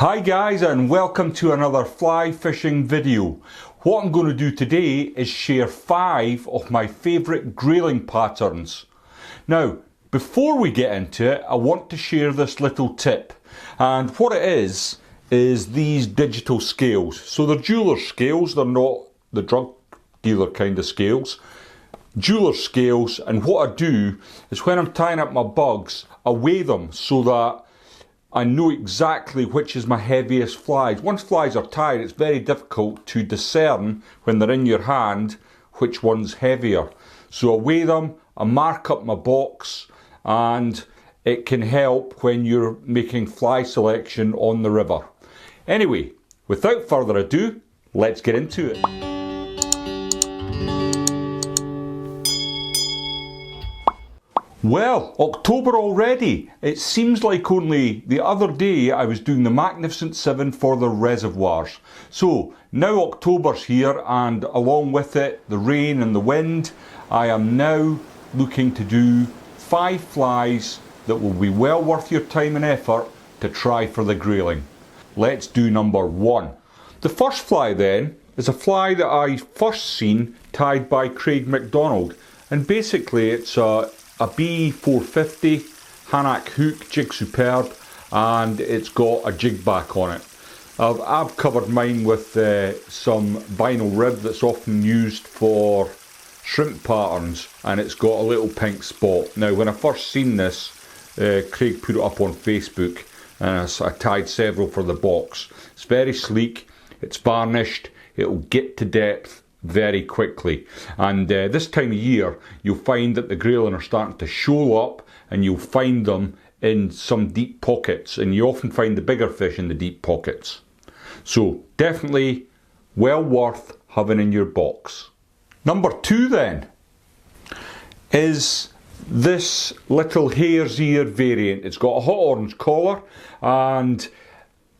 Hi guys, and welcome to another fly fishing video. What I'm going to do today is share 5 of my favourite grayling patterns. Now, before we get into it, I want to share this little tip. And what it is these digital scales. So they're jeweler's scales, they're not the drug dealer kind of scales. Jeweler's scales, and what I do is when I'm tying up my bugs, I weigh them so that I know exactly which is my heaviest flies. Once flies are tied, it's very difficult to discern when they're in your hand which one's heavier. So I weigh them, I mark up my box, and it can help when you're making fly selection on the river. Anyway, without further ado, let's get into it. Well, October already. It seems like only the other day I was doing the Magnificent 7 for the reservoirs. So now October's here, and along with it, the rain and the wind, I am now looking to do 5 flies that will be well worth your time and effort to try for the grayling. Let's do number 1. The first fly then is a fly that I first seen tied by Craig McDonald, and basically it's a Be450 Hanak hook, jig superb, and it's got a jig back on it. I've covered mine with some vinyl rib that's often used for shrimp patterns, and it's got a little pink spot. Now when I first seen this, Craig put it up on Facebook, and I tied several for the box. It's very sleek, it's varnished, it'll get to depth very quickly, and this time of year you'll find that the grayling are starting to shoal up, and you'll find them in some deep pockets, and you often find the bigger fish in the deep pockets. So definitely well worth having in your box. Number 2 then is this little hare's ear variant. It's got a hot orange collar, and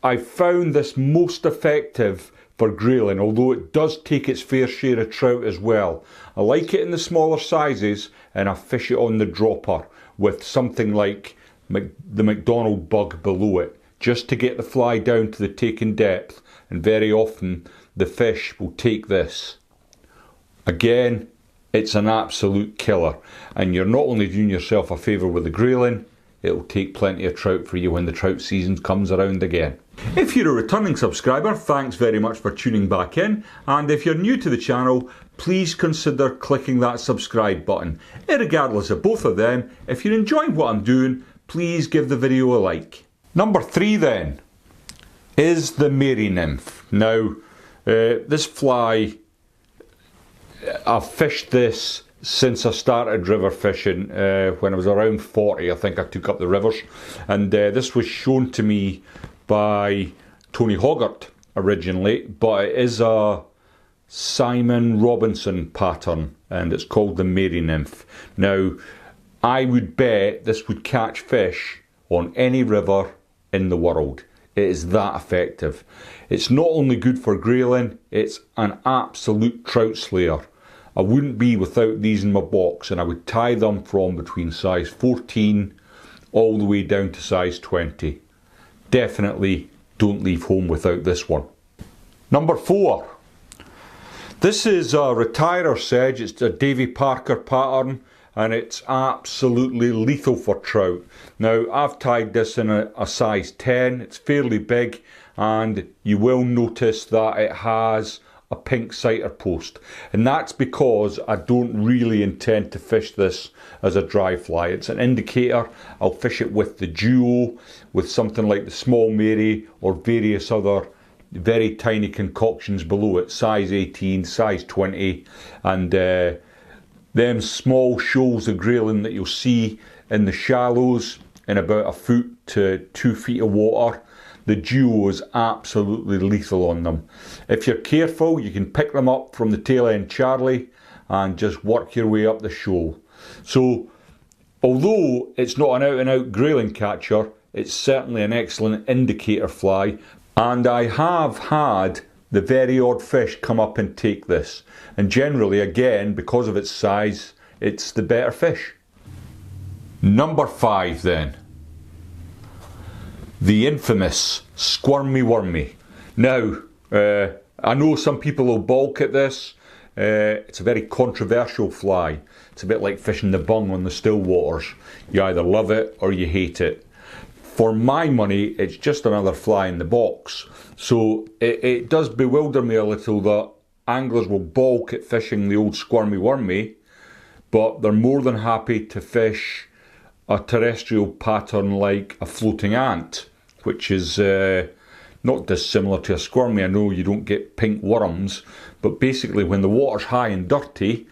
I found this most effective for grayling, although it does take its fair share of trout as well. I like it in the smaller sizes, and I fish it on the dropper with something like the McDonald bug below it, just to get the fly down to the taken depth, and very often the fish will take this. Again, it's an absolute killer, and you're not only doing yourself a favour with the grayling, it'll take plenty of trout for you when the trout season comes around again. If you're a returning subscriber, thanks very much for tuning back in, and if you're new to the channel, please consider clicking that subscribe button. Irregardless of both of them, if you're enjoying what I'm doing, please give the video a like. Number 3 then is the Mary Nymph. Now, this fly, I've fished this since I started river fishing. When I was around 40, I think I took up the rivers, and this was shown to me by Tony Hoggart originally, but it is a Simon Robinson pattern, and it's called the Mary Nymph. Now, I would bet this would catch fish on any river in the world. It is that effective. It's not only good for grayling, it's an absolute trout slayer. I wouldn't be without these in my box, and I would tie them from between size 14 all the way down to size 20. Definitely don't leave home without this one. Number 4. This is a retirer sedge. It's a Davy Parker pattern, and it's absolutely lethal for trout. Now, I've tied this in a size 10. It's fairly big, and you will notice that it has a pink sighter post, and that's because I don't really intend to fish this as a dry fly. It's an indicator. I'll fish it with the duo, with something like the small Mary, or various other very tiny concoctions below it, size 18, size 20, and them small shoals of grayling that you'll see in the shallows in about 1 foot to 2 feet of water. The duo is absolutely lethal on them. If you're careful, you can pick them up from the tail end Charlie and just work your way up the shoal. So, although it's not an out and out grayling catcher, it's certainly an excellent indicator fly, and I have had the very odd fish come up and take this, and generally, again, because of its size, it's the better fish. Number 5 then. The infamous Squirmy Worm Me. Now, I know some people will balk at this. It's a very controversial fly. It's a bit like fishing the bung on the still waters. You either love it or you hate it. For my money, it's just another fly in the box. So it does bewilder me a little that anglers will balk at fishing the old Squirmy Worm Me, but they're more than happy to fish a terrestrial pattern like a floating ant, which is not dissimilar to a squirmy. I know you don't get pink worms, but basically when the water's high and dirty,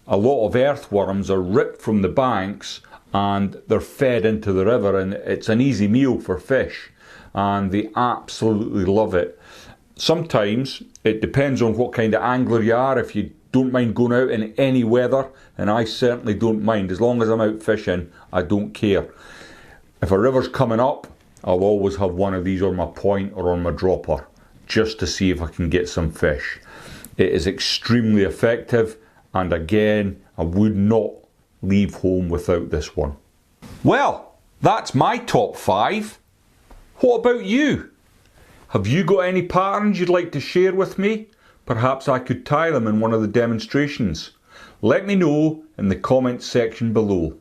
a lot of earthworms are ripped from the banks and they're fed into the river, and it's an easy meal for fish, and they absolutely love it. Sometimes it depends on what kind of angler you are. If you don't mind going out in any weather, and I certainly don't mind, as long as I'm out fishing, I don't care. If a river's coming up, I'll always have one of these on my point or on my dropper, just to see if I can get some fish. It is extremely effective, and again, I would not leave home without this one. Well, that's my top 5. What about you? Have you got any patterns you'd like to share with me? Perhaps I could tie them in one of the demonstrations. Let me know in the comments section below.